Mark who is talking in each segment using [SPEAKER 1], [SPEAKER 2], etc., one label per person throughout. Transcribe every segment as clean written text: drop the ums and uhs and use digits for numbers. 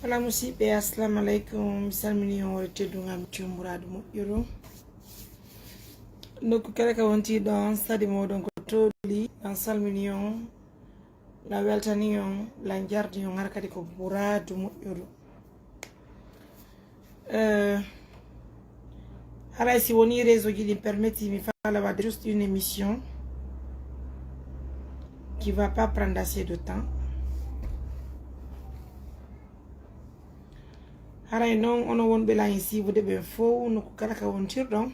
[SPEAKER 1] Wala musidɓe assalamu aleykum mi salmini on wore teddugam timmuradu moƴƴuru nokku kala ka wonti ɗon sadi moɗon ko toli an salmini on la weltani on la jardi on har kadi ko muradu moƴƴuru haray si woni réseau ji ɗi permetti mi fala wadde juste une émission qui va pas prendre assez de temps. Haray non ono wonɓe lañi siwude ɓen fof nokku kala ka wontirɗon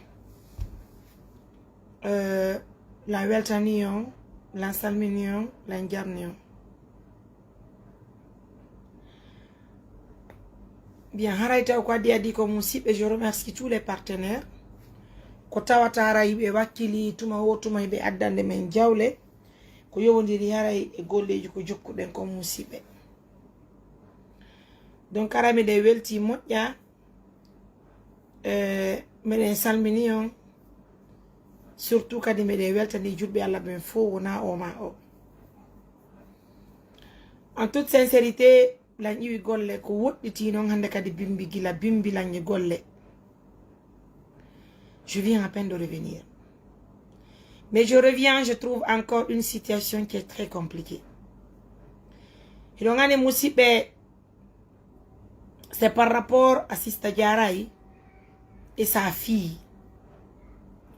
[SPEAKER 1] la weltani on la salmini on la jarni on. Bien haray taw ko adi ko musidɓe, je remercie tous les partenaires ko tawata haray ɓe wakkili tuma ho tuma ɓe addande men jawle ko yowodiri haray e golleji ko jokkuɗen ko musidɓe. Donc ara miɗe welti moƴƴa miɗen salmini on surtout kadi miɗe weltani julɓe Allah ɓen fof wona o ma o. En toute sincérité lan ƴiwi golle ko woɗɗiti noon hande kadi bimbi gila bimbi lanñi golle. Je viens à peine de revenir, mais je reviens, je trouve encore une situation qui est très compliquée. Hiɗon andi musidɓe, c'est par rapport à Sista Diaray et sa fille.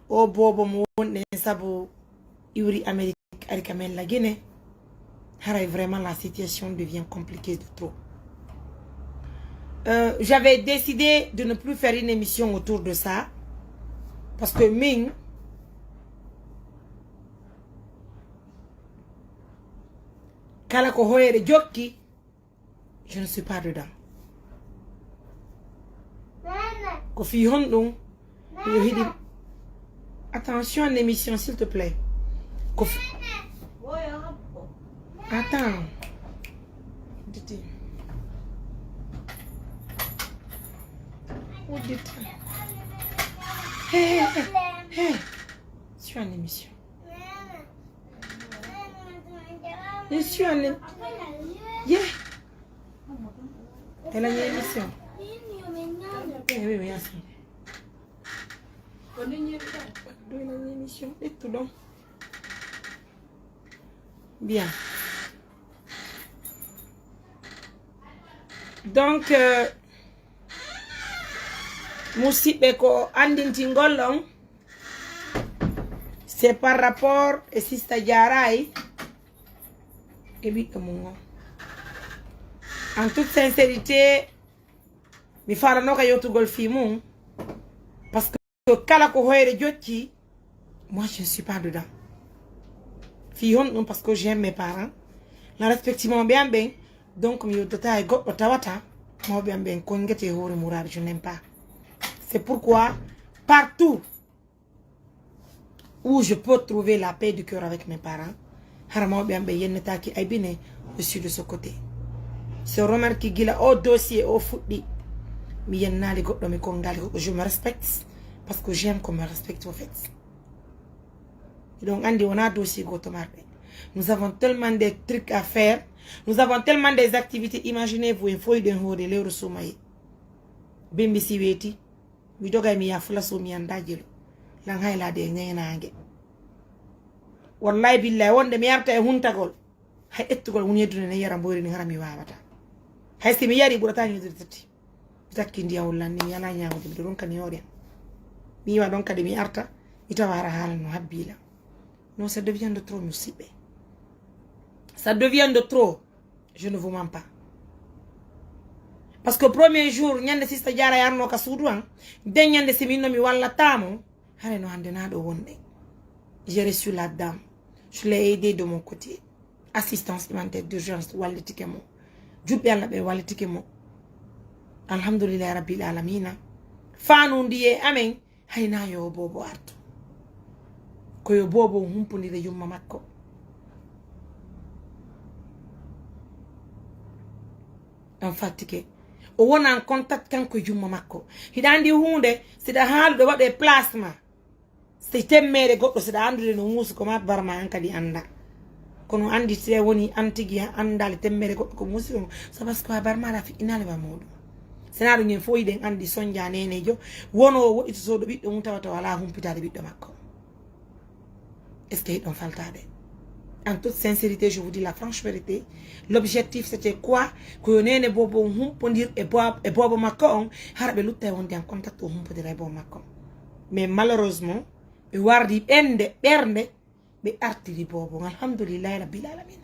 [SPEAKER 1] O bobo mo wonɗen sabu iwri Amérique ari kamen la Guinée. Haray vraiment la situation devient compliquée de trop. J'avais décidé de ne plus faire une émission autour de ça parce que Ming kala ko hoyere jokki, je ne suis pas dedans. Ko fi honɗum yo hiɗi. Attention à l'émission s'il te plaît. Ko fi... Attends. Hey, je suis en émission. Je suis en émission. Yeah. Elle a une émission. Oui, oui, assim. Bien. Donc, musidɓe ko andinti gollon, c'est par rapport e Sista Diaray e ɓiɗɗo mum on. En toute sincérité, mi farano ka yewtugol fi mum parce que kala ko hoyre jocci, moi je ne suis pas dedans. Fi honɗum parce que j'aime mes parents, la respectimo ɓe am ɓen, donc mi yeddata e goɗɗo tawata mawɓe am ɓen kongete hoore murade, je n'aime pas. C'est pourquoi partout où je peux trouver la paix du cœur avec mes parents, hara mawɓe am ɓe yennetaki aybine, je suis de ce côté. Se remarque gila o dossier o fuɗɗi mi yennali goɗɗo mi kongali ko je me respecte parce que j'aime qu'on me respecte au fait. Donc andi wona dossier goto marɓe. Nous avons tellement de trucs à faire, nous avons tellement des activités. Imaginez-vous en foyɗen hoore lewru sumaye bimbi si weeti mi dogay mi ya fulaso mi anda jelo lan haylade e ñeynangue. Wallahi billahi wonde mi yarta e huntagol hay ettugol woni yeddune ne yara mboyri ni hara mi wawata. Hay si mi yari ɓurata ñodir tati mi takki ndiyam wullanni mi ala ñawde mi ɗon kani hoore am mi yiwa ɗon kadi mi arta mi tawa hara haala no habbila. Non, ça devient de trop, musidɓe. Ça devient de trop. Je ne vous mens pas. Parce que premier jour, ñande Sista Diaray arno ka suudu an, den ñande siminno mi wallatamo, hare no hande na ɗo wonde. J'ai reçu la dame. Je l'ai aidé de mon côté. Assistance humanitaire d'urgence wallitike mo. Julɓe Allah ɓe wallitike mo. Alhamdulillah rabbil alamina. Fanu ndiye amen, hayna yo bobo arto. Koyo bobo humpundire yumma makko. En fatike o wona en contact kanko yumma makko. Hiɗa andi hunde siɗa haaluɗo waɗe placement, so temmere goɗɗo siɗa andude no muusi ko mat barma an kadi anda kono andi te woni antigi andal temmere ko musimo so parce que bar mala fi inale ba modu senado nyen fo yiden andi sonja nenejo wono wodi so do biddo mutawata wala humpitade biddo makko est-ce que on faltade en toute sincérité je vous dis la franche vérité l'objectif c'était quoi que nene bobo humpondir e bobo makko on harbe lutte wonde en contact o humpodir e bobo makko mais malheureusement e wardi bernde be artiri bobo alhamdulillah rabbil alamin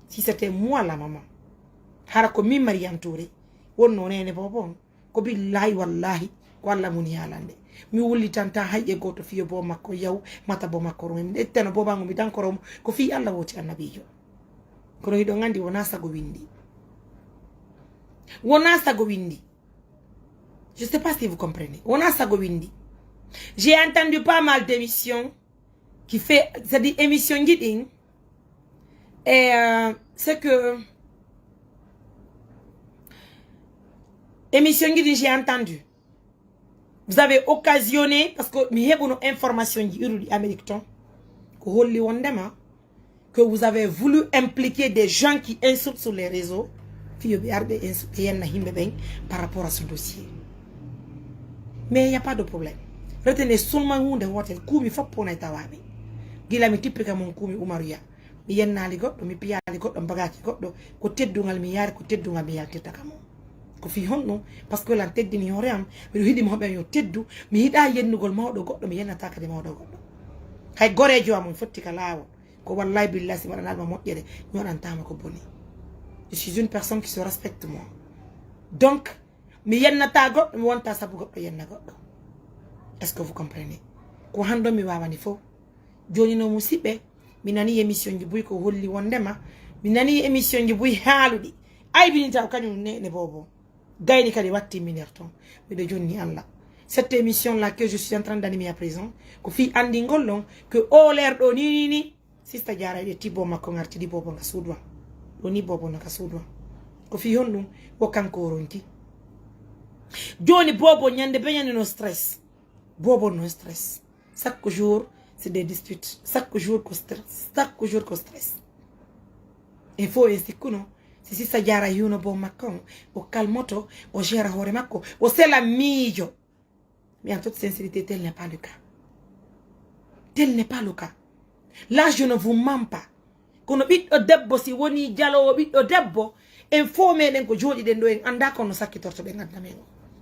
[SPEAKER 1] si c'était moi la maman hara ko mi Mariam Touré wonno nene bobo ko billahi wallahi ko Allah mun yalande mi wulli tanta hayye goto fiyo bo makko yaw mata bo makko ron etteno bo bango mi dankoro ko fi Allah woti annabijo kono hido ngandi wona sago windi je sais pas si vous comprenez wona sago windi j'ai entendu pas mal d'émissions qui fait c'est-à-dire émission guiding et c'est que émission guiding j'ai entendu vous avez occasionné parce que mi hebo no information di urudi Amérique ton ko holli wondema que vous avez voulu impliquer des gens qui insultent sur les réseaux fiyo bi arbe insulter yenna himbe ben par rapport à ce dossier mais il y a pas de problème retenez seulement hunde wotel kumi foppo na tawabe gila mi tippika mon kumi umaruya mi yennali goddo mi piyali goddo bagaki goddo ko teddungal mi yari ko teddungal mi yaltita kamo ko fi honno parce que lan teddini hore am mi hidi mo be yo teddu mi hida yennugol mawdo goddo mi yennata kadi mawdo goddo hay gorejo am fotti ka lawo ko wallahi billahi ma dal ma mojjede ñorantama ko boni je suis une personne qui se respecte moi donc mi yennata goddo mi wonta sabu goddo yenna goddo est-ce que vous comprenez ko hando mi wawani fo joni no musibe mi nani émission ji buy ko holli wondema mi nani émission ji buy haaludi ay bini taw kanyum ne bobo gayni kadi watti minerton mi de jonni Allah cette émission là que je suis en train d'animer à présent ko fi andi ngollon que o l'air do ni sista jara de tibo makko ngarti di bobo nga sudwa do ni bobo nga sudwa ko fi honnum ko kanko ronki joni bobo nyande be nyande no stress bobo no stress chaque jour c'est des disputes chaque jour ko stress il faut ainsi kuno si sa jara yuno bo makko o calmoto o gera hore makko o sela mijo mais en toute sincérité tel n'est pas le cas là je ne vous mens pas kono biddo debbo si woni jalo biddo debbo en fo meden ko jodi den do en anda kono sakkitorto be nganda men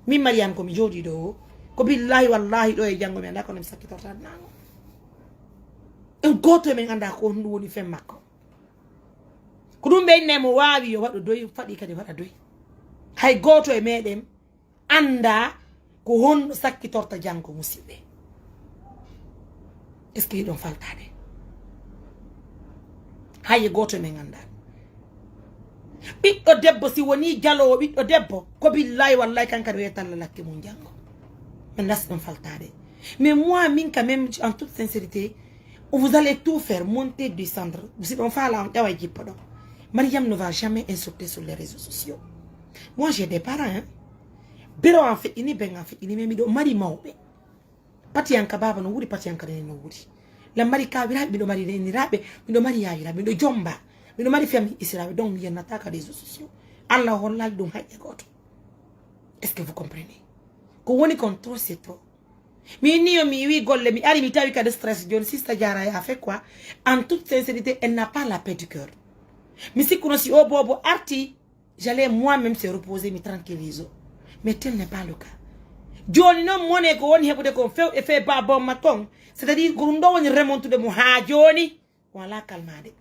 [SPEAKER 1] mi Mariam ko mi jodi do ko billahi wallahi do e jango mi anda kono mi sakkitorto nango en goto men anda ko ndu woni fem makko ko dum be nemo waawi yo wado doy fadi kadi wada doy hay goto e meden anda ko hon sakkitorto jango musibe est-ce que don faltade hay goto men anda biddo debbo si woni jalo biddo debbo ko billahi wallahi kan kadi wetalla lakke mun jango men las don faltade mais moi min quand même en toute sincérité vous allez tout faire monter descendre si on fait là on va jipodo Mariam ne va jamais insulter sur les réseaux sociaux moi j'ai des parents hein bero en fait ini ben en fait ini mi do mari mawbe pati yanka baba no wuri pati yanka no wuri la mari ka bira mi do mari ni rabe mi do mari yaira mi do jomba mi do mari fami israbe donc mi yenata ka réseaux sociaux Allah hollal dum hajje goto est-ce que vous comprenez ko woni kon trop c'est trop mi ni mi wi golle mi ari mi tawi ka de stress jon sista jara ya fait quoi en toute sincérité elle n'a pas la paix du cœur mi sikuno si o bobo arti j'allais moi-même se reposer mi tranquilliser mais tel n'est pas le cas joni non moné ko woni hebude ko few e fe babo maton c'est-à-dire gurundo woni remonte de mo ha joni voilà calmade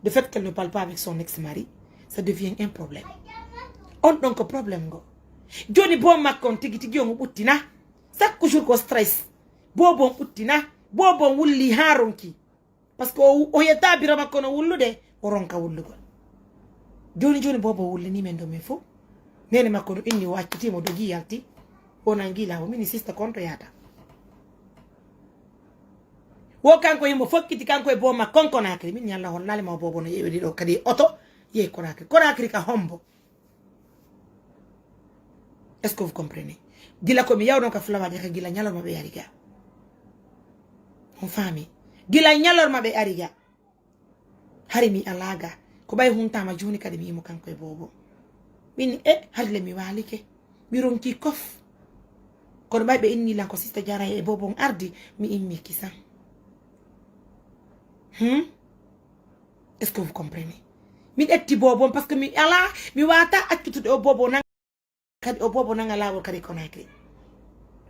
[SPEAKER 1] le fait qu'elle ne parle pas avec son ex-mari ça devient un problème on donc problème go joni bo makon tigi tigi on buttina chaque jour ko stress bobo buttina bobo wulli haronki parce que o yeta biro makon wullude o ronka wullugo joni bobo wulli ni men do me fo nene makon inni wacciti mo dogi yalti onangila o mini sister konto yata wo kanko yimo fokkiti kanko e bo makon konakri min yalla hollale ma bobo no yewedi do kadi auto ye konakri ka hombo est-ce que vous comprenez gila ko mi yawno ka flawa de ka gila nyalor ma be yariga on fami gila nyalor ma be ariga hari mi alaga ko bay huntama joni kadi mi imo kanko e bobo min hari le mi walike mi ronki kof kono bay be inni lan ko sista jara e bobo ardi mi immi kisan est-ce que vous comprenez min etti bobo parce que mi ala mi wata accitude o bobo nan kadi o bobo nan ala kadi Conakry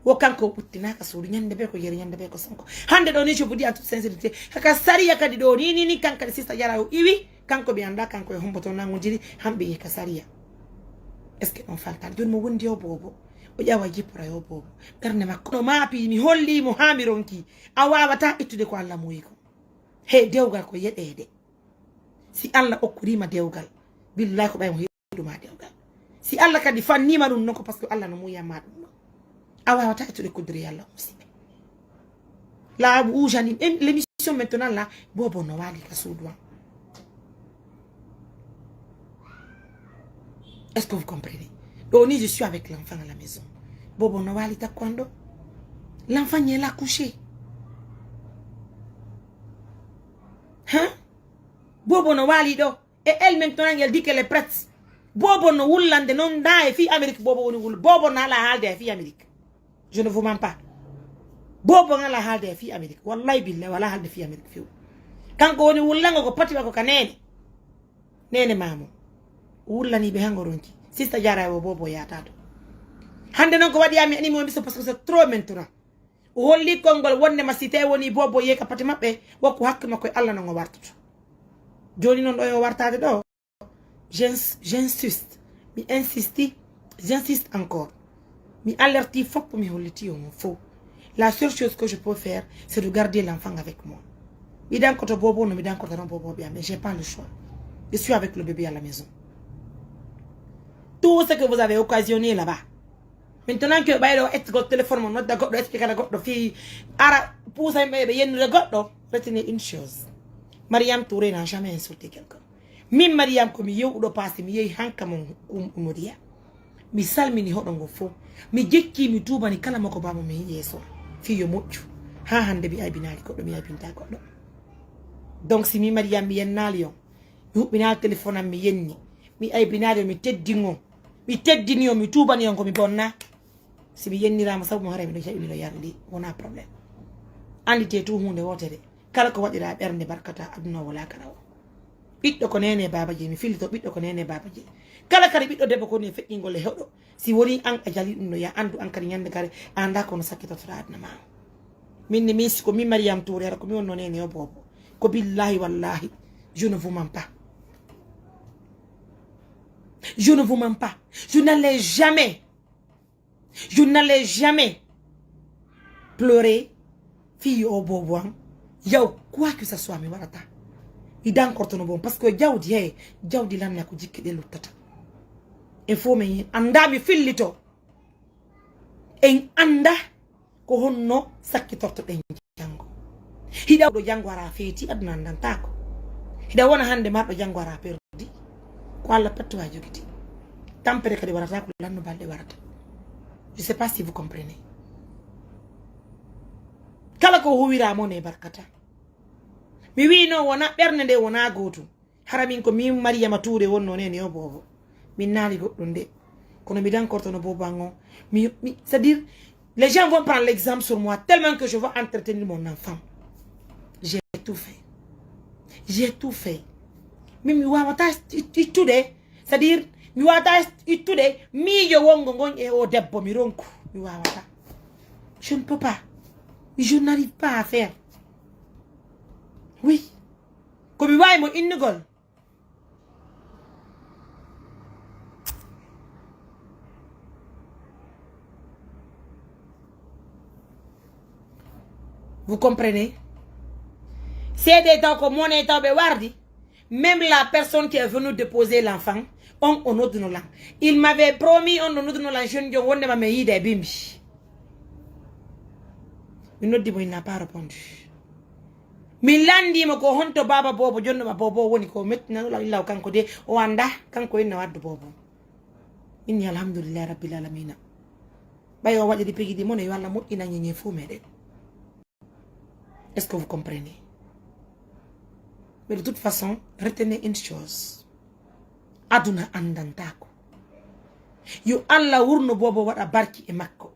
[SPEAKER 1] wo kanko buttinaka suudu nyande be ko yeri nyande be ko sonko hande do ni je vous dis en toute sincérité haka sariya kadi do ni kanka sista jara o iwi kanko bi anda kanko e homboto nangu jiri hambe ka sariya est-ce que on falta don mo wondi o bobo o jawa jipora yo bobo karne makko no maapi mi holli mo hamironki a wawata ittude ko Allah moyi ko he dewgal ko yedede si Allah okkurima dewgal billahi ko bay mo heduma dewgal si Allah kadi fannima dum noko parce que Allah no muyama dum awa wata ittude kudri Allah musibe la boujani l'émission maintenant là bobo no wali ka soudwa est-ce que vous comprenez donc je suis avec l'enfant à la maison bobo no wali ta quando l'enfant est là couché hein bobo no wali do et elle maintenant elle dit qu'elle est prête bobo no wullande non da e fi Amérique bobo woni wul bobo na la halde e fi Amérique je ne vous mens pas bobo na la halde e fi Amérique wallahi billahi wala halde fi Amérique fi kanko woni wullanga ko pati ko kanene nene mamu wullani be hangoronki sista jara wo bobo ya tato hande non ko wadi ami ani mo biso parce que c'est trop maintenant o holli kongol wonne ma site woni bobo yeka pati mabbe wokku hakke makko Allah no wartuto joni non do yo wartade do j'insiste mi insisti j'insiste encore mi alerti fop mi holliti on faux la seule chose que je peux faire c'est de garder l'enfant avec moi mi dan ko to bobo no mi dan ko to bobo bien mais j'ai pas le choix je suis avec le bébé à la maison tout ce que vous avez occasionné là-bas maintenant que baydo et go téléphone mon nodda goddo expliquer la goddo fi ara pousa be yenn de goddo retenez une chose Mariam Touré n'a jamais insulté quelqu'un min Mariam ko mi yewdo passé mi yeyi hanka mon umuriya mi salmini hodo go fo mi jekki mi tubani kala mako bamo mi yeso fi yo moccu ha hande bi ay binali goddo mi ay binta goddo donc si mi Mariam mi yennali yo mi hubbinal téléphone am mi yenni mi ay binali mi teddingo mi teddini mi tubani on ko mi bonna si mi yennirama sabu mo harami do jabi do yardi wona problème andite tu hunde wotere kala ko wadira bernde barkata aduna wala kana biddo ko nene babaji mi filito biddo ko nene babaji kala kala biddo debbo ko ne feddingol e hewdo si woni an a jali dum no ya andu an kadi nyande kare anda ko no sakkito to adna ma minni misi ko mi Mariam Touré ko mi wonno nene o bobo ko billahi wallahi je ne vous mens pas je ne vous mens pas je n'allais jamais pleurer fille au bobo yow quoi que ça soit mi warata idan kortono bon parce que jawdi lan na ko jikke de luttata e fo me anda mi fillito en anda ko honno sakki torto den jango hida do jango ara feti aduna ndanta ko hida wona hande mardo jango ara perdi ko alla patwa jogiti tampere kadi warata ko lanno balde warata je sais pas si vous comprenez kala ko huwira mo ne barkata mi wi no wona berne de wona goto haramin ko mi Mariama Touré wonno ne yo bobo min nali goddo de kono mi dan korto no bobo ango c'est-à-dire les gens vont prendre l'exemple sur moi tellement que je veux entretenir mon enfant j'ai tout fait mi wawata ittude c'est-à-dire mi wawata ittude mi yo wongo gon e o debbo mi ronku mi wawata je ne peux pas je n'arrive pas à faire oui comme moi mo innugol vous comprenez c'est des temps comme mon état be wardi même la personne qui est venue déposer l'enfant on nous de nos langues il m'avait promis on nous de nos langues jeune wonde ma me yide bimbi il n'a pas répondu mi landi mo ko honto baba bobo jonno ma bobo woni ko metna la illa kanko de o anda kanko inna waddu bobo inni alhamdulillah rabbil alamin bayo wadi di pegi di mono yo alla mo ina nyenye fu mede est-ce que vous comprenez Mais de toute façon, retenez une chose. Aduna andantako. Yo Allah urno bobo wada barki e makko.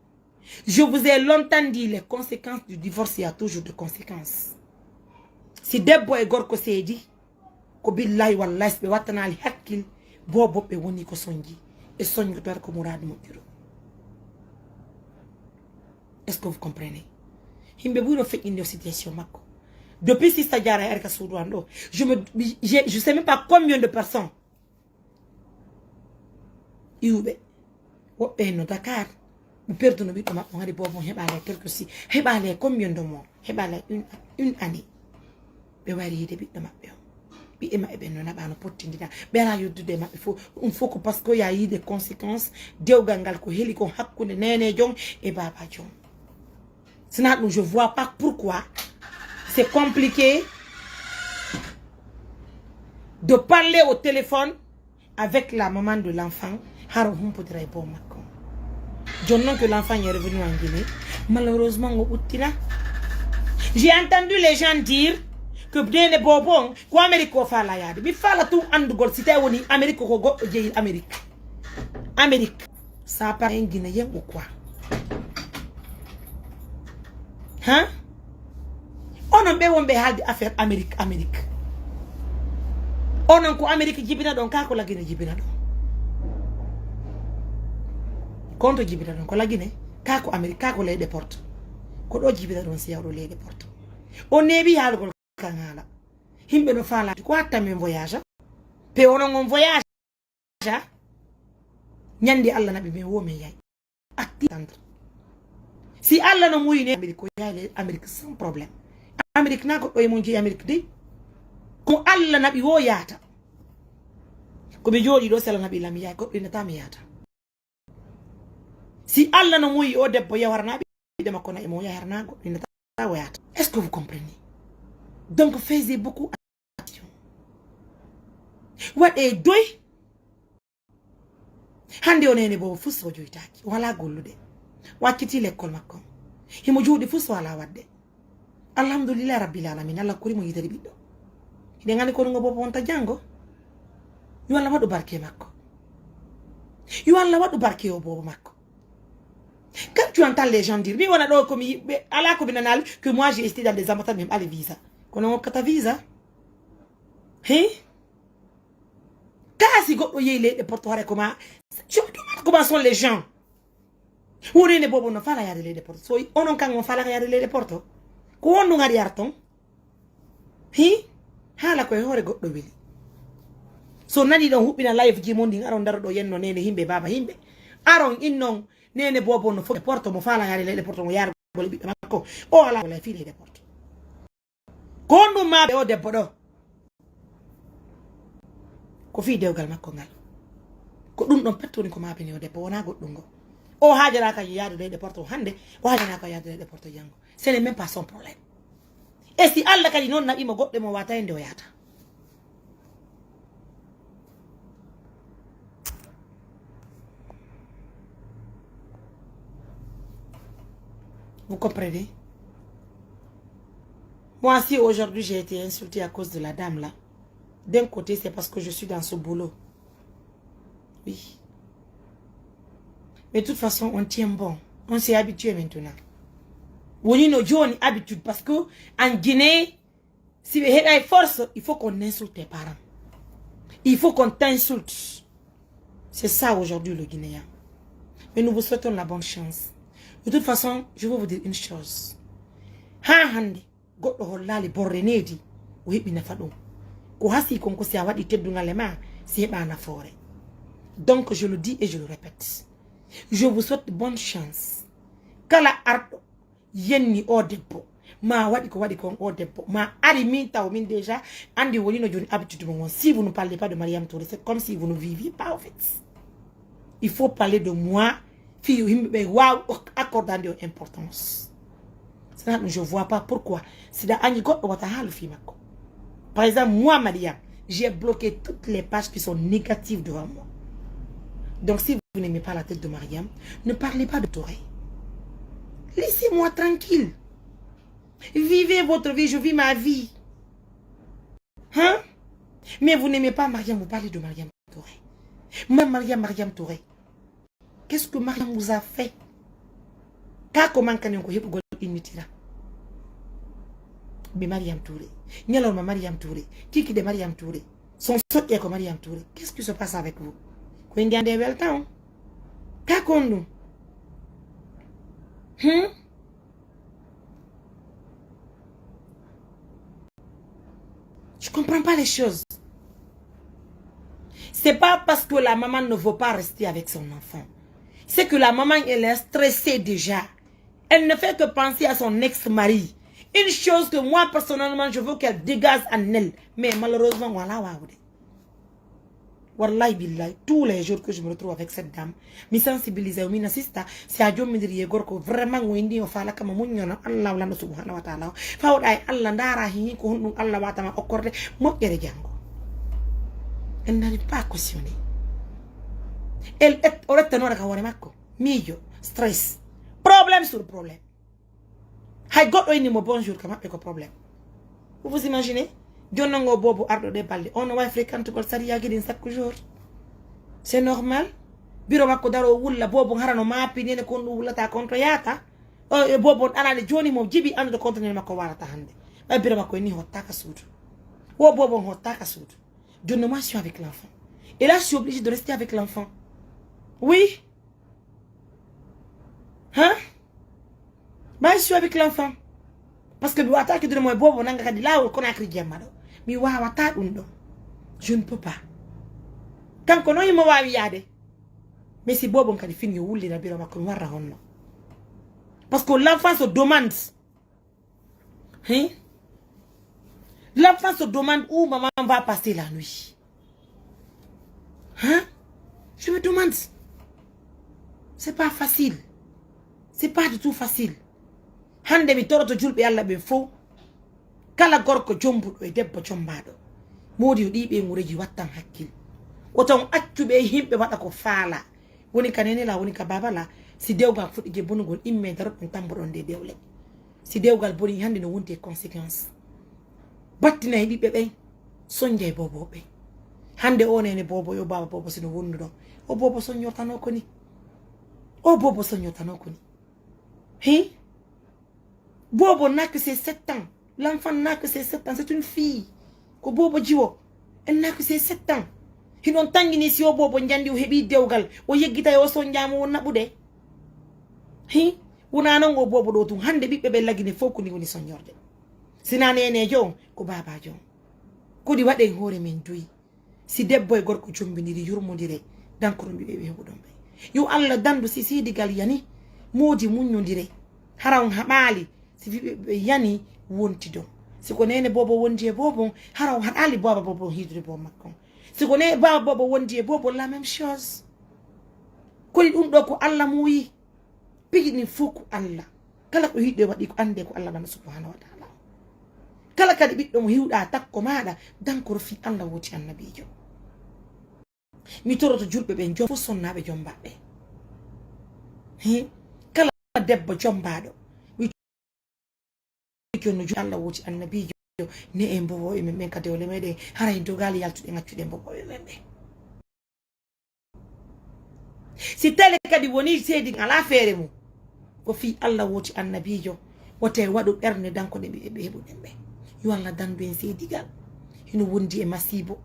[SPEAKER 1] Je vous ai longtemps dit les conséquences du divorce, il y a toujours des conséquences. Si debbo e gorko seedi, ko billahi wallahi be watanali hakkil bobo be woni ko sonji e sonji tar ko murad mo diro. Est-ce que vous comprenez? Himbe buno fait une situation makko. Depuis si ça diara erka soudouando, je sais même pas combien de personnes Iube, no Dakar, nous perdons nos bits, on a des bonbons, quelques si, hebale combien de mois, hebale une année. Bewari de bits de ma père. Bi ema eben non abano potindina. Bela you do dem il faut que parce qu'il y a eu des conséquences, Dieu gangal ko heli ko hakkunde nene jong et baba jong. Sinon je vois pas pourquoi c'est compliqué de parler au téléphone avec la maman de l'enfant. Je non que l'enfant est revenu en Guinée. Malheureusement, j'ai entendu les gens dire que bien les bobons, quoi Amérique fa la yade. Mais fa la tout andugol c'était woni Amérique ko go jeil Amérique. Amérique. Ça part un Guinéen ou quoi? Hein? On a besoin de halde affaire Amérique. On a ko Amérique jibina donc ka ko la Guinée jibina donc. Contre jibina don ko la Guinée kako America ko lay déporte ko do jibina don si yawdo lay déporte o nebi haal ko kangala himbe no fala ko atame voyage pe wono ngon voyage nyandi Allah nabi me wo me yaay attendre si Allah no muy ne Amerique ko yaay Amerique sans problème Amerique nako do mon ji Amerique de ko Allah nabi wo yaata ko be jodi do sala nabi lam yaay ko dina tam yaata. Si Allah no muy o debbo yawarna bi dema kona e mo yawarna go ni ta wayata. Est-ce que vous comprenez? Donc faisez beaucoup attention. What e doy hande onene bo fusso joytaaki wala gollude wakkiti l'école makko himo juudi fusso wala wadde alhamdulillah rabbil alamin Allah kuri mo yidari biddo ide ngani ko ngo bobo wonta jango yo Allah wadu barke makko yo Allah wadu barke o bobo makko. Quand tu entends les gens dire, mais on a donc comme Allah que moi j'ai été dans des ambassades même à les visas. Qu'on a ta visa. Hein? Kasi go les portoires comment sont les gens? Où est les bobos no fala ya les portos? So on on kan on fala ya les portos. Ko on ngari arton. Hein? Hala ko hore goddo weli. So nani don hubina live ji mondi aron daro do yenno nene himbe baba himbe. Aron innon nene bobo no fo porto mo fala yari le porto mo yar boli bi makko o ala la fili de porto kondo ma be o de bodo ko fi dewgal makko ngal ko dum don pettoni ko ma be ne o de wona goddungo o hajara ka yadu de porto hande o hajara ka yadu de porto jango ce n'est même pas son problème et si alla kadi non nabi mo godde mo wata ende o yata. Vous comprenez? Moi, si aujourd'hui j'ai été insultée à cause de la dame là, d'un côté, c'est parce que je suis dans ce boulot. Oui. Mais de toute façon, on tient bon. On s'est habitué maintenant. On a une habitude parce que en Guinée, si il y a force, il faut qu'on insulte tes parents. Il faut qu'on t'insulte. C'est ça aujourd'hui le Guinéen. Mais nous vous souhaitons la bonne chance. De toute façon, je vais vous dire une chose. Donc, je le dis et je le répète. Je vous souhaite bonne chance. Kala ardo yenni o debbo ma wadi ko o debbo ma ari min taw min déjà andi woni no joni habitude mon. Si vous ne parlez pas de Mariam Touré, c'est comme si vous ne viviez pas en fait. Il faut parler de moi. Accordant de importance. Je ne vois pas pourquoi. Par exemple, moi, Mariam, j'ai bloqué toutes les pages qui sont négatives devant moi. Donc, si vous n'aimez pas la tête de Mariam, ne parlez pas de Touré. Laissez-moi tranquille. Vivez votre vie, je vis ma vie. Hein? Mais vous n'aimez pas Mariam, vous parlez de Mariam Touré. Mariam Touré. Qu'est-ce que Mariam vous a fait? Comment vous inutile? Mais Mariam Touré. Nyalor Mariam Touré. Qui de Mariam Touré? Son sot est comme Mariam Touré. Qu'est-ce qui se passe avec vous? Vous avez un bel temps? Qu'est-ce Je comprends pas les choses. C'est pas parce que la maman ne veut pas rester avec son enfant. C'est que la maman, elle est stressée déjà. Elle ne fait que penser à son ex-mari. Une chose que moi, personnellement, je veux qu'elle dégage en elle. Mais malheureusement, voilà. Wallahi billahi, tous les jours que je me retrouve avec cette dame, me sensibiliser, me assista, c'est à Dieu me dire que vraiment, on dit, on fait la comme on Allah la subhanahu wa ta'ala. Faut Allah ndara hi ko hundu Allah wa ta'ala okorde mo yere jango. Elle n'arrive pas à cautionner. Elle est aurait tenora ka wone makko. Mijo, stress. Problème sur problème. Hay goddo ni mo bonjour kama be ko problème. Vous imaginez? Djonango bobo ardo de balde. On va fréquenter kol sariya gidin chaque jour. C'est normal. Biro makko daro wulla bobo harano mapi nene ko wulata contre yata. O bobo anale joni mo jibi ando contre nene makko warata hande. Ba biro makko ni hotta ka sudu. Wo bobo hotta ka sudu. Je ne suis avec l'enfant. Et là, je suis obligée de rester avec l'enfant. Oui. Hein? Bah, je suis avec l'enfant. Parce que je ne peux pas. Quand on a mais c'est bon quand il finit parce que l'enfant se demande. Hein? L'enfant se demande où maman va passer la nuit. Hein? Je me demande. C'est pas facile. C'est pas du tout facile. Hande mi toro to julbe Allah be fo. Kala gorko jombudo e debbo jombado. Modi dibe ngureji wattan hakkil. Oton accube himbe wada ko faala. Woni kanene la woni ka baba la si dewgal fudi je bonugol imme darot on tambodon de dewle. Si dewgal boni hande no wonte conséquence. Battina e bibbe be sonje bobo be. Hande onene bobo yo baba bobo sino wondudo. O bobo sonyotano ko ni. O bobo sonyotano ko ni. Hein? Bobo n'a que ses 7 ans. L'enfant n'a que ses 7 ans. C'est une fille. Ko bobo jiwo. Elle n'a que ses 7 ans. Hinon tangini si o bobo njandi o hebi dewgal. O yeggita yo so njamu wonna bude. Hi? Wona non o bobo do tum hande bibbe be lagine foko ni woni sonyorde. Sina nene jo ko baba jo. Ko di wade hore men duyi. Si debbo e gorko jombindiri yurmodire dankoro bibbe be hebudon be. Yo Allah dandu si sidigal yani modi munyondire. Haram habali si yani wonti do si ko nene bobo wonti e bobo haraw hadali bobo bobo hidre bo makko si ko ne baba bobo wonti e bobo la même chose ko dum do ko Allah muyi pigini fuku Allah kala ko hidde wadi ko ande ko Allah bana subhanahu wa ta'ala kala kadi biddo mo hiwda takko maada dankoro fi Allah woti annabijo mi toroto julbe be jom sonnabe jombabbe kala debbo jombado no Allah woti annabijo ne en bobo e men kade ole mede haray dogal yaltude ngaccude bobo e men be si tele kadi woni sedi ala fere mu ko fi Allah woti annabijo wote wadu berne danko de be hebude be yo Allah dandu en sedigal hino wondi e masibo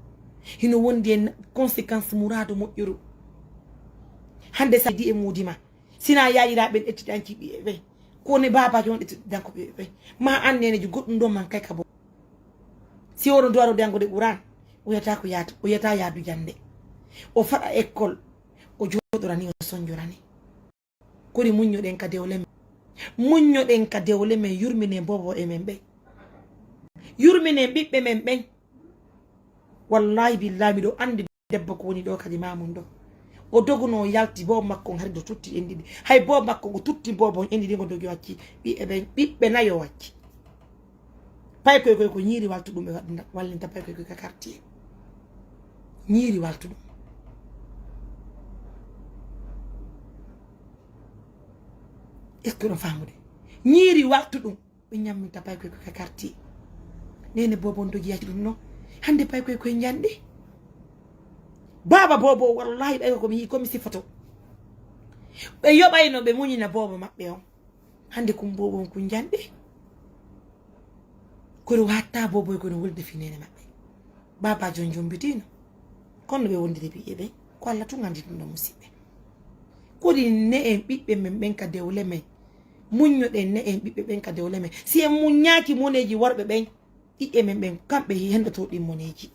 [SPEAKER 1] hino wondi en conséquence murado mo yuru hande sadi e mudima sina yaayira ben ettidanki be ko ne baba jon danko be ma annene ju goddum do man kay kabo si wono do dango de Quran o yata ko yata o yata yaadu jande o fada école o jodorani o sonjorani ko ni munyo den ka dewle men yurmine bobo e men be yurmine bibbe men ben wallahi billahi mi do andi debbo ko woni do kadi mamum do o doguno yalti bo makko har do tutti endidi hay bo makko go tutti bobo endidi go dogi wacci bibbe nayo wacci pay ko nyiri waltu dum be wallinta pay ko ka quartier nyiri waltu dum est-ce que no famude nyiri waltu dum be nyamminta pay ko ka quartier nene bobo dogi yacci dum no hande pay koy nyande baba bobo wallahi be ko mi sifato be yobay no be munyina bobo mabbe on hande kum bobo ko nyande ko hatta bobo ko no wolde finene mabbe baba jonjom bitino kono be wondire bi ebe ko alla tungandi dum no musibe ko di ne en bibbe men ben ka dewle men munyo den ne en bibbe ben ka dewle men si en munyaki moneji warbe ben e men ben kambe hendo to di moneji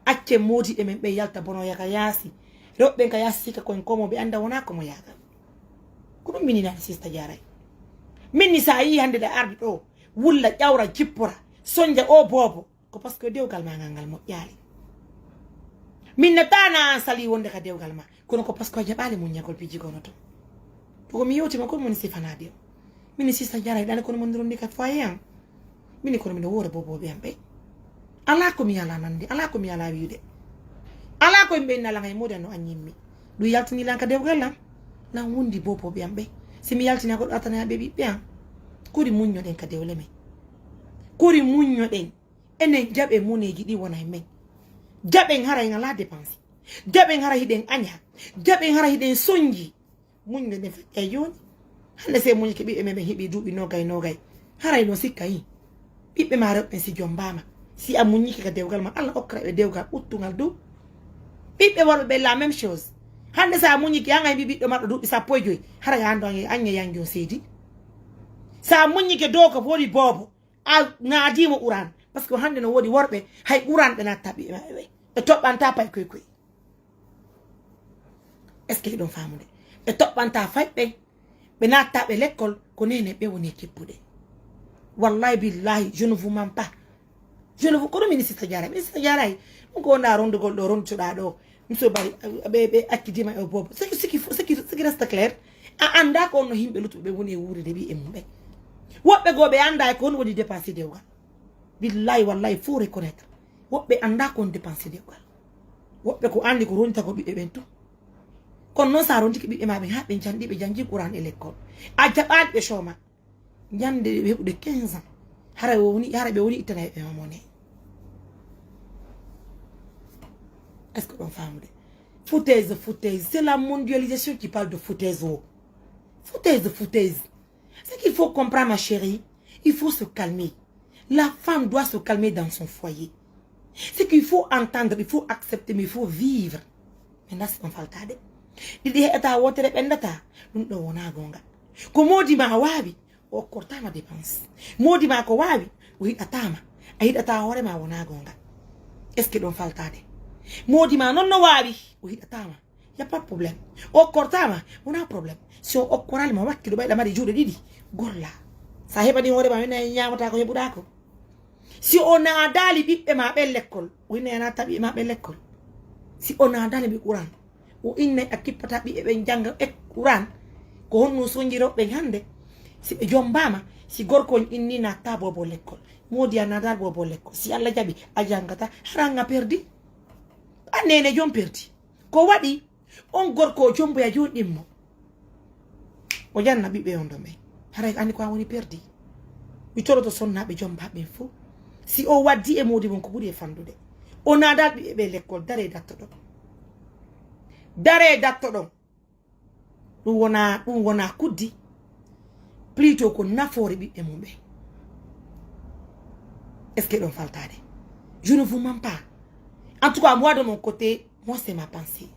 [SPEAKER 1] acce modi e men be yalta bono yaka yasi robbe ka yasi ka ko en komo be anda wona ko mo yaka ko dum minina sista jaray minni sa yi hande da arbi do wulla jawra jippora sonja o bobo ko parce que dewgal ma ngal mo yali minna tana sali wonde ka dewgal ma kono ko parce que jabale mun nyakol piji gono to ko mi yoti ma ko mon sifana dio minni sista jaray dal ko mon ndrondi ka fayan minni ko mi wore bobo be ambe ala ko mi ala nande ala ko mi ala wiide ala ko mbe na la ngay modano anyimmi du yaltini lan ka dewgal la na wundi bobo be ambe si mi yaltina ko atana be bi bien kuri munyo den ka dewle me kuri munyo den enen jabe muneji di wona men jabe ngara ngala dépense jabe ngara hiden anya jabe ngara hiden sonji munyo den fe yoni hande se munyi ke bi e me hibi dubi no gay haray no sikkai bibbe maro en si jombama si amunyi ka dewgal ma alla okra be dewgal uttungal du bibbe warbe be la même chose hande sa amunyi ki anga bibi do maddo dubi sa pojoy hara ya ando anya yanjo sedi sa amunyi ke do ko wodi bobo a ngadi mo uran parce que hande no wodi worbe hay uran be na tabi e tobanta pay koy est ce que don famude e tobanta fay be na tabe l'école ko nene be woni keppude wallahi billahi je ne vous mens pas. Je ne vous connais ministre Diarra. Ministre Diarra, on a ronde gol do ronde chudado. Mso bari bebe akidima e bobo. Ce qui reste clair. A anda ko no himbe lutu be woni wuri de bi embe. Wobbe go be anda ko woni dépenser de wa. Billahi wallahi faut reconnaître. Wobbe anda ko dépenser de wa. Wobbe ko andi ko ronta ko bi e bento. Kon non sa ronti bi e ma be ha be jandi be janji Quran e l'école. A jabal be shoma. Nyande de 15 ans. Hara be woni itana e mamone. Est-ce que on famille? Foutaise. C'est la mondialisation qui parle de foutaise. Foutaise. C'est qu'il faut comprendre, ma chérie. Il faut se calmer. La femme doit se calmer dans son foyer. C'est qu'il faut entendre, il faut accepter, mais il faut vivre. Maintenant, c'est un faltade. Il dit, eta wotere pendata. Nous ne wona gonga. Comme dit ma wabi. O kortama dépense. Modi ma ko wabi. Oui, atama. Aïd ata hore ma wona gonga. Est-ce que l'on faltade? Modi ma non no wabi. Oui, atama. Y a pas de problème. O kortama, on a un problème. Si on okoral ma wakki do bay dama di jude didi. Golla. Sa heba di hore ma mena nyamata ko hebudako. Si on a dali bibbe ma be l'école, oui ne na tabi ma be l'école. Si on a dali bi Quran, o inne akipata bi be janga e Quran ko honno sonjiro be hande. Si be jombama si gorko inni na tabo bo l'école. Modi na dal bo l'école. Si alla jabi ajangata haranga perdi. Anene jom perdi. Ko wadi on gorko jombo ya jodimmo. O janna bibbe on do me. Haray andi ko woni perdi. Mi toro to sonna be jomba be fu. Si o wadi e modi bon ko buri e fandude. O na dal be l'école dare datto do. Dare datto do. Dum wona kuddi. Plutôt qu'on n'a fori bi e mumbe. Est-ce que l'on faltade? Je ne vous mens pas. En tout cas, moi de mon côté, moi c'est ma pensée.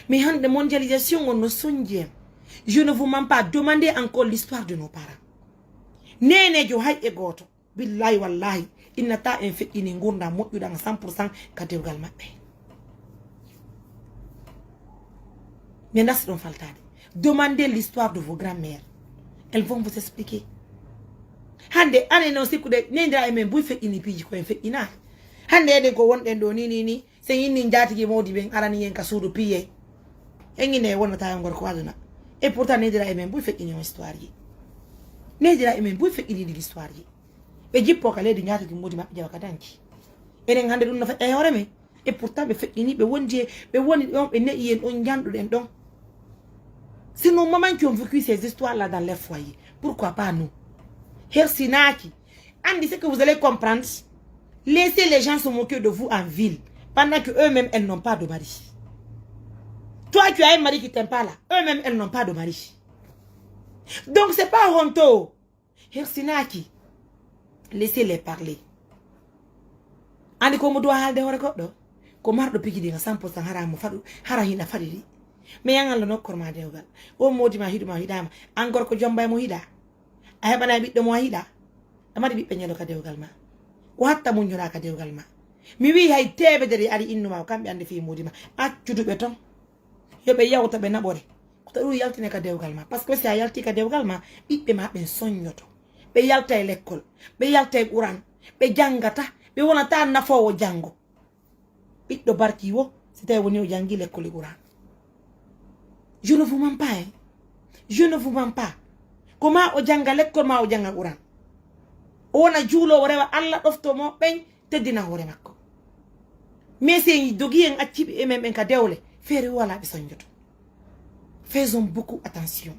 [SPEAKER 1] Mais en de mondialisation, on ne songe. Je ne vous mens pas. Demandez encore l'histoire de nos parents. Nene jo hay e goto. Billahi wallahi. Inata en fait ini ngunda moƴƴu dans 100% ka dewgal mabbe. Mais nas don faltade. Demandez l'histoire de vos grands-mères. Elles vont vous expliquer. Hande ane no sikude nendra e men bu fe ini piji ko en fe ina. Hande eden ko wonden do ni se yinni njatigi modi ben arani yen ka suudu piye. Engine wonna ta ngor ko aduna. Et pourtant nendra e men bu fe ini histoire yi. Nendra e men bu fe ini l'histoire yi. Be jippo ka ledi njatigi modi mabbe jawa kadanki. Enen hande dum no fa e hore men. Et pourtant be fe ini be woni on be ne yen on janduden don. C'est nos mamans qui ont vécu ces histoires-là dans les foyers. Pourquoi pas nous? Hersinaki. Andy, c'est que vous allez comprendre. Laissez les gens se moquer de vous en ville. Pendant que eux-mêmes, elles n'ont pas de mari. Toi, tu as un mari qui t'aime pas là. Eux-mêmes, elles n'ont pas de mari. Donc, c'est pas honto. Hirsinaki. Laissez-les parler. Andi ko mo do halde hore goddo. Ko mardo pigidi nga 100% haramu fadu harahina fadidi. Me yangal no korma dewgal. O modi ma hiduma hidama. Angor ko jombay mo hida. A hebana biddo mo hida. Amadi bibbe nyalo ka dewgal ma. O hatta mun nyora ka dewgal ma. Mi wi hay tebe dere ari innuma kambe ande fi modi ma. Accudu be ton. Yobe yawta be nabore. Ko taru yaltine ka dewgal ma parce que si a yalti ka dewgal ma bibbe ma ben sonyoto. Be yalta e l'école. Be yalta e Quran. Be jangata. Be wona ta nafowo jango. Biddo barki wo c'était woni o jangi l'école Quran. Je ne vous mens pas. Hein? Je ne vous mens pas. Comment o janga l'école ma o janga Quran. Ona juulo rewa Allah dofto mo ben teddina hore makko. Mais c'est dogi en accibi e men ka dewle fere wala be sonjoto. Faisons beaucoup attention.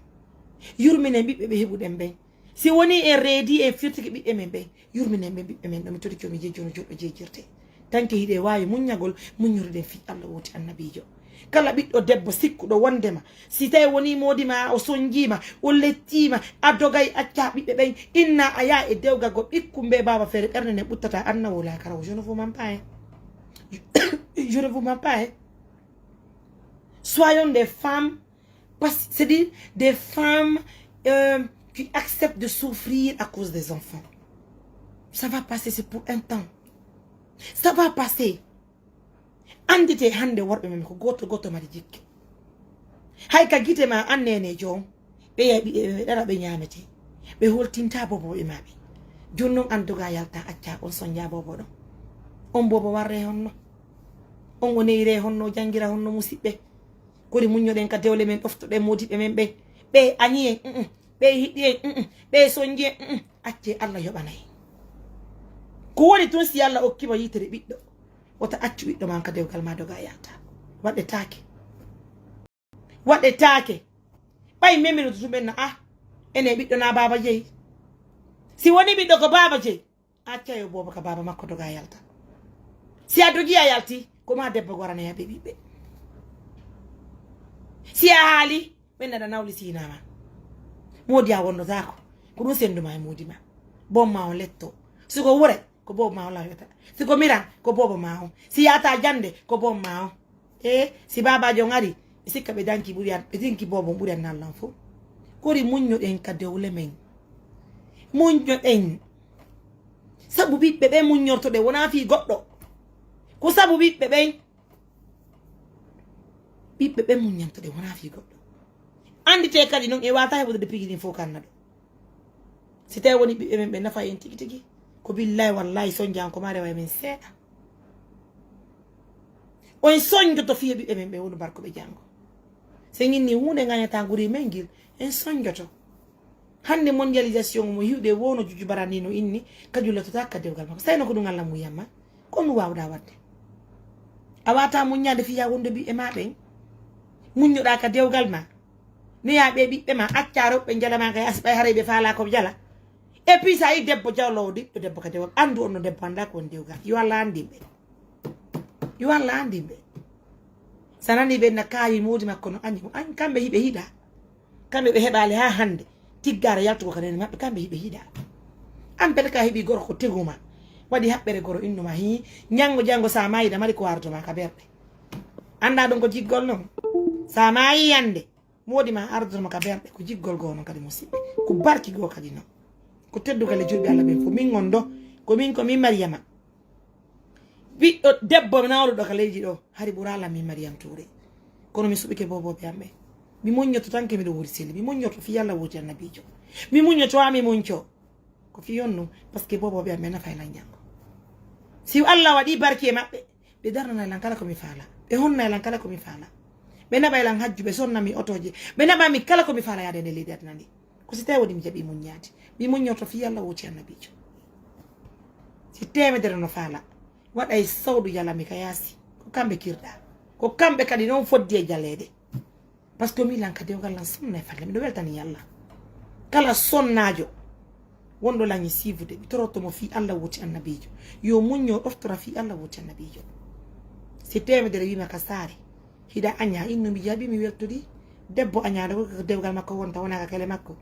[SPEAKER 1] Yurmine bibbe be hebuden ben. Si woni en reedi en firtiki bibbe men ben yurmine ben bibbe men dum todi komi jejjono joddo jejjirte. Tanke hide wawi munyagol munyurde fi Allah woti annabijo. Kala biddo debbo sikkudo wondema si tay woni modima o sonjima o lettima adogay acca bibbe ben inna aya e dewga go bikkumbe baba fere berne ne buttata anna wala karaw je ne vous mens pas. Je ne vous mens pas. Soyons des femmes, c'est-à-dire des femmes qui acceptent de souffrir à cause des enfants. Ça va passer, c'est pour un temps. Ça va passer. Andite hande worbe mem ko goto mari jikke. Hay ka gite ma annene jom be dara be nyamete. Be holtinta bobo e mabe. Jonnon anduga yalta acca on sonja bobo do. On bobo warre honno. On wonire honno jangira honno musibbe. Kodi munyoden ka dewle men oftude modibe men be anyi be hiddi be sonje acce Allah yobanay. Ko woni ton si Allah okkiba yitere biddo. Wata accu biddo man ka dewgal ma doga yata. Wadde take. Wadde take. Bay memino to benna ene biddo na baba jeyi. Si woni biddo ko baba jeyi acca yo bobo ka baba makko doga yalta. Si adogi yalti ko ma debbo gorana ya bibbe. Si a haali benna da nawli sinama. Modi a wondo zako. Ko dum sendu ma modi ma. Bom ma on letto. Siko wure ko bobo ma la yota. Siko miran ko bobo ma on. Si yata jande ko bobo ma on. Si baba jongari sikka be danki burian be dinki bobo burian nan lan fo. Kori munyo en ka dewle men. Munyo en. Sabu bibbe be munyorto de wona fi goddo. Ko sabu bibbe be bibbe munyanto de wona fi goddo. Andi te kadi non e wata hebude de pigini fo kannado. Si tay woni bibbe men be nafa en tigi tigi ko billahi wallahi sonjam ko mare way men seeda. On sonjo to fi bibbe men be wonu barko be jango. Se nginni hunde nganyata guri mengil en sonjoto. Hande mondialisation mo hiwde wono juju barani no inni kajula to takka dewgal makko sayno ko dum Allah mu yamma ko mi wawda wadde. Awata munyade fi ya wonde bi e maben munyoda ka dewgal ma ni ya be bibbe ma accaro be jalama ga asbay hare be faala ko jala e puis sa yi debbo jawlo debbo ka dewgal andu on no debbo anda ko dewgal yo Allah andi be sanani be na kayi modi makko no anyi an kambe hibe hida kambe be hebale ha hande tiggara yalto ko kanen mabbe kambe hibe hida am pel ka hebi goro ko teguma wadi habbere goro innuma hi nyango jango sa mayida mari ko warto ma ka berde anda don ko jiggol non sa mayi yande modi ma ardo ma ka berde ko jiggol go non kadi musibbe ko barki go kadi non ko teddugal e julbe Allah ben fo min gondo ko min Mariama biddo debbo nawlo do ka leji do hari burala min Mariam Touré kono mi subike bobo be ambe mi monyoto tanke mi do wuri sel mi monyoto fi Yalla woti annabijo mi monyoto ami moncho ko fi yonno parce que bobo be ambe na fay la nyango si Allah wadi barke mabbe be darna lan kala ko mi faala be honna lan kala ko mi faala be naba lan hajju be sonna mi otoje be naba mi kala ko mi faala yaade le lidat nani ko si tay wadi mi jabi munyati mi munyoto fi Yalla woti annabijo si teme der no faala waday sawdu Yalla mi kayasi ko kambe kirda ko kambe kadi non foddi e jalede parce que mi lan kadi ngal lan sonna faala mi do weltani Yalla kala sonnajo wondo lañi sivude ɓe torottomo fi Allah woti annabijo yo muñño ɗoftora fi Allah woti annabijo si temedere wima ka saare hida aña inno mi jaɓi mi weltodi debbo añade ko dewgal makko wonta wonaka kele makko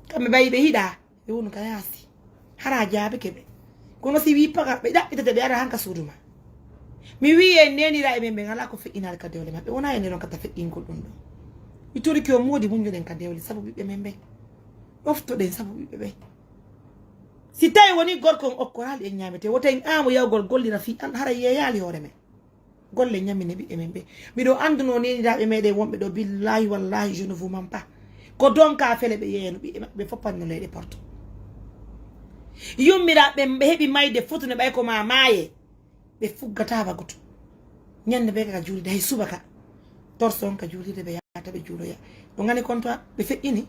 [SPEAKER 1] kamɓe ɓayiɓe hiɗa ɓe wonu ka yaasi hara jaabe keɓe kono si wi paga ɓe ɗaɓɓitete ɓe ara hanka suudu ma mi wi en nenira e men ɓe ngala ko feƴƴinade ka dewle maɓɓe wona ene ɗon kata feƴƴingol ɗum ɗo mi tori ki o moodi muñjoɗen ka dewle sabu ɓiɓɓe men ɓe ɗoftoɗen sabu ɓiɓɓe ɓe si tawi woni gorko on okkorali en ñamete woto en amo yawgol gollira fi an hara yeyali hoore men golle ñammine ɓiɓɓe men ɓe miɗo anduno neniraɓe meɗen wonɓe ɗo billahi wallahi je ne vous mens pas ko donka fele ɓe yeeyano ɓiɓɓe maɓɓe foppanno leyɗe porto yummiraɓe ɓe heeɓi mayde futune ɓay ko ma maaye ɓe fuggata bagutu ñande ɓe kaka juulide hay subaka torso on ka juulide ɓe yata ɓe juuloya ɗo gani kon toi ɓe feƴƴini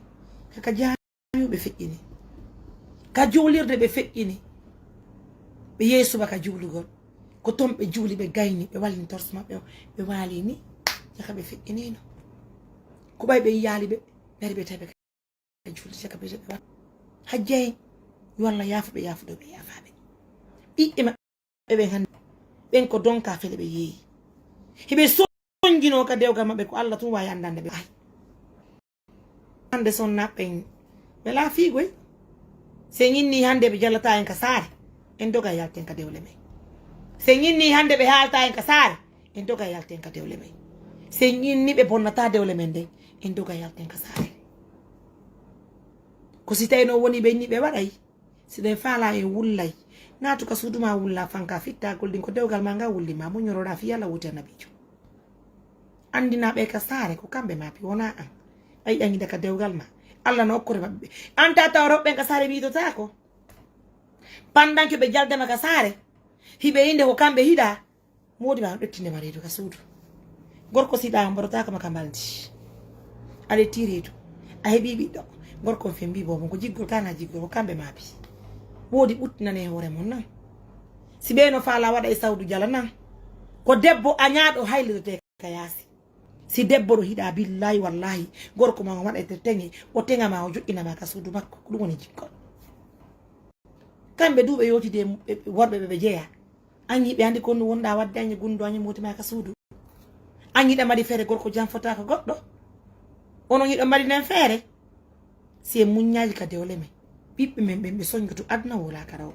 [SPEAKER 1] kaka jaamiu ɓe feƴƴini ka juulirde ɓe feƴƴini ɓe yehi subaka juulugol ko toon ɓe juuli ɓe gayni ɓe wallini torso maɓɓe o ɓe waali ni jaka ɓe feƴƴinino ko ɓay ɓe yaali ɓe ɓeri ɓe tawi ɓe juulde jaka ɓe wa hajjayi yo Allah yaafuɓe yaafuɗo ɓe yaafaɓe ɓiɓɓe maɓɓe ɓen hande ɓen ko donka fele ɓe yeeyi heɓe sonjino ka dewgal maɓɓe ko Allah tun wawi andande ɓe ay hande sonnaɓɓen ɓe laafigoy se ñinni hande ɓe jallata en ka saare en doga yalten ka dewle men se ñinni hande ɓe haalta en ka saare en doga yalten ka dewle men se ñinni ɓe bonnata dewle men nden en doga yalten ka saare ko si tawi no woni ɓe ni ɓe waɗay si ɗen faala en wullay naatu ka suuduma wulla fanka fittagol ɗin ko dewgal ma nga wullima muñoroɗa fi yalla wuti annabijo andinaɓe ka saare ko kamɓe mapi wona an ay ƴañida ka dewgal ma Allah no hokkore maɓɓe anta taw roɓɓen ka saare wiitotako pandanke ɓe jaldema ka saare hiɓe inde ko kamɓe hiɗa modi ma ɗettindema reedu ka suudu gorko siɗa mbaɗotako maka mbaldi aɗa ti reedu a heeɓi ɓiɗɗo gorko on fembi bomo ko jiggol kana jiggol ko kamɓe maapi woodi ɓuttinane hoore mon nan si ɓeeno faala waɗa e sawdu jala nan ko debbo añaɗo haylirete ka yaasi si debbo ɗo hiɗa billahi wallahi gorko ma o waɗete teŋe o teŋama o joƴƴinama ka suudu makko ko ɗum woni jiggol kamɓe duuɓe yotide worɓe ɓe jeeya an yiɓe andi konno wonɗa wadde añe gunndo añe motima ka suudu an yiɗa mbaɗi feere gorko jam fota ko goɗɗo onon yiɗo mbaɗi nen feere si en muññaji ka dewle men ɓiɓɓe men ɓen ɓe soñgoto aduna wola ka raw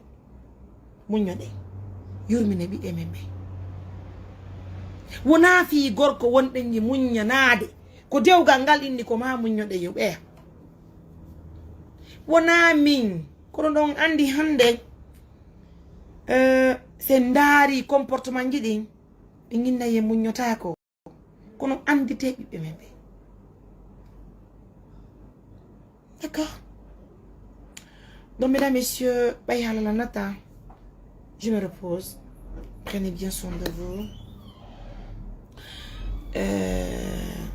[SPEAKER 1] muññoɗen yurmine ɓiɓɓe men ɓen wona fi gorko wonɗen yi muññanade ko dewgal ngal inni ko ma muññoɗe yo ɓeya wona min kono ɗon andi hande sen daari comportement ji ɗin ɓe ginnayi muññotako kono andite ɓiɓɓe men ɓe d'accord. Donc mesdames, messieurs, je me repose. Prenez bien soin de vous.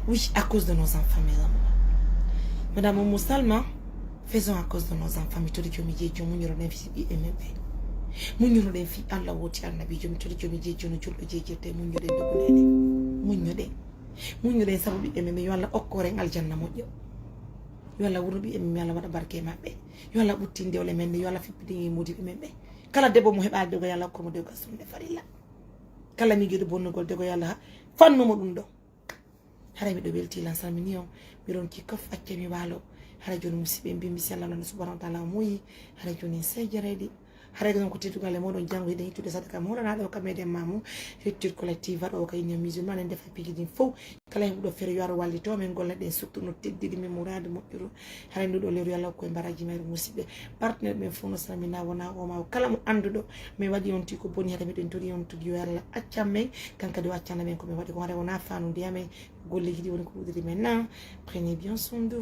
[SPEAKER 1] Oui, à cause de nos enfants, mes amours. Madame Oumou Salma, faisons à cause de nos enfants. Muññoroɗen fi Allah woti annabijo mi todi jomi jejjono julɗo jejjirde muññoɗen dogunene muññoɗen sabu ɓiɓɓe men yo Allah okkoren aljanna moƴƴo yo Allah wuro ɓiɓɓe men yo Allah waɗa barke maɓɓe yo Allah ɓutti dewle men yo Allah fippidi mudiɓe men ɓe kala debbo mo heɓa dego yo Allah hokkomo dewgal sunde farilla kala mijoɗo bonnugol dego yo Allah fannumo ɗum ɗo haray miɗo welti lan salmini on mi ronki kof acce mi waalo haray joni musidɓe mbi misi Allah Allah subhanahu wa ta'ala moyi haray joni en seejareɗi haray ɗon ko teddugal e moɗon janggo hiɗen hittude sadaka molanaɗo kam meɗen mamu rupture collective waɗo ka union musulman en defa piiji ɗin fof kala heɓuɗo feere yo ar wallito men golle ɗen surtout no teddiɗi min mourade moƴƴuru haray nduɗo leru yo Allah koye mbaraji mere musidɓe partenaire ɓen fof no salmina wona oma kala mo anduɗo min waɗi on ti ko boni haɗa miɗen tori on tugi yo Allah accam men kankadi o accana men komin waɗi ko haɗa wona fanude amen golleji ɗi woni ko ɗuɗiri men nan prenez bien soin de vous.